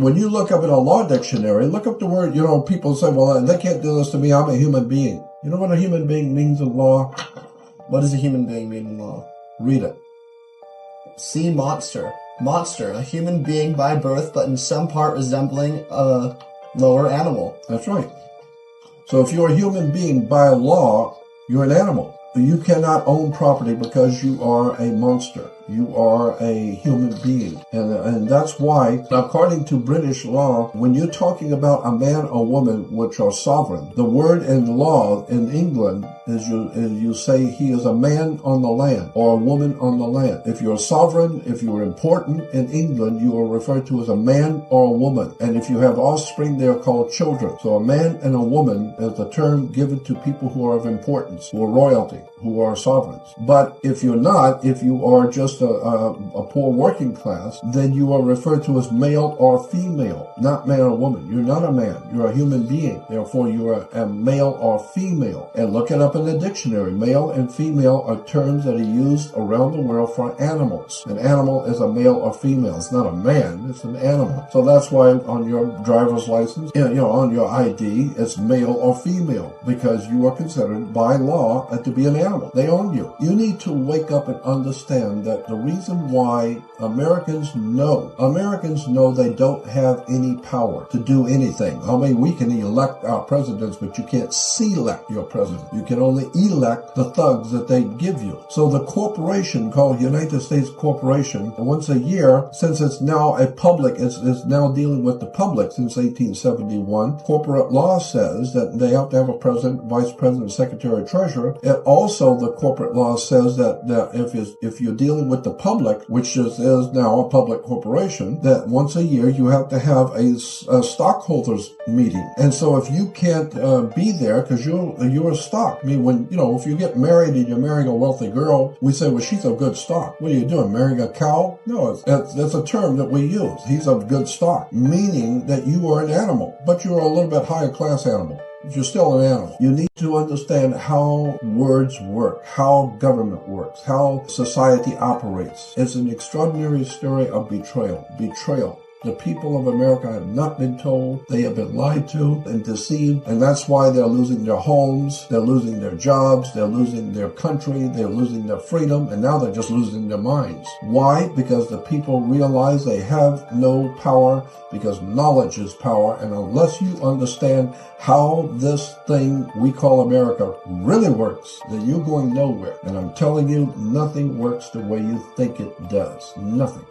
when you look up in a law dictionary, look up the word, people say, well, they can't do this to me. I'm a human being. You know what a human being means in law? What does a human being mean in law? Read it. See monster. Monster, a human being by birth, but in some part resembling a lower animal. That's right. So if you're a human being by law, you're an animal. You cannot own property because you are a monster. You are a human being. And that's why, according to British law, when you're talking about a man or woman which are sovereign, the word in law in England is you say he is a man on the land or a woman on the land. If you're sovereign, if you're important in England, you are referred to as a man or a woman. And if you have offspring, they're called children. So a man and a woman is the term given to people who are of importance, who are royalty, who are sovereigns. But if you're not, if you are just a poor working class, then you are referred to as male or female, not man or woman. You're not a man. You're a human being. Therefore, you are a male or female. And look it up in the dictionary. Male and female are terms that are used around the world for animals. An animal is a male or female. It's not a man. It's an animal. So that's why on your driver's license, on your ID, it's male or female, because you are considered by law to be an animal. They own you. You need to wake up and understand that the reason why Americans know they don't have any power to do anything. I mean, we can elect our presidents, but you can't select your president. You can only elect the thugs that they give you. So the corporation called United States Corporation, once a year, since it's now a public, it's now dealing with the public since 1871, corporate law says that they have to have a president, vice president, secretary, treasurer. And also the corporate law says that if you're dealing with the public, which is now a public corporation, that once a year you have to have a stockholders meeting. And so if you can't be there because you're a stock. I mean, if you get married and you're marrying a wealthy girl, we say, well, she's a good stock. What are you doing, marrying a cow? No, that's a term that we use. He's a good stock, meaning that you are an animal, but you're a little bit higher class animal. You're still an animal. You need to understand how words work, how government works, how society operates. It's an extraordinary story of betrayal. Betrayal. The people of America have not been told. They have been lied to and deceived, and that's why they're losing their homes, they're losing their jobs, they're losing their country, they're losing their freedom, and now they're just losing their minds. Why? Because the people realize they have no power, because knowledge is power, and unless you understand how this thing we call America really works, then you're going nowhere. And I'm telling you, nothing works the way you think it does. Nothing.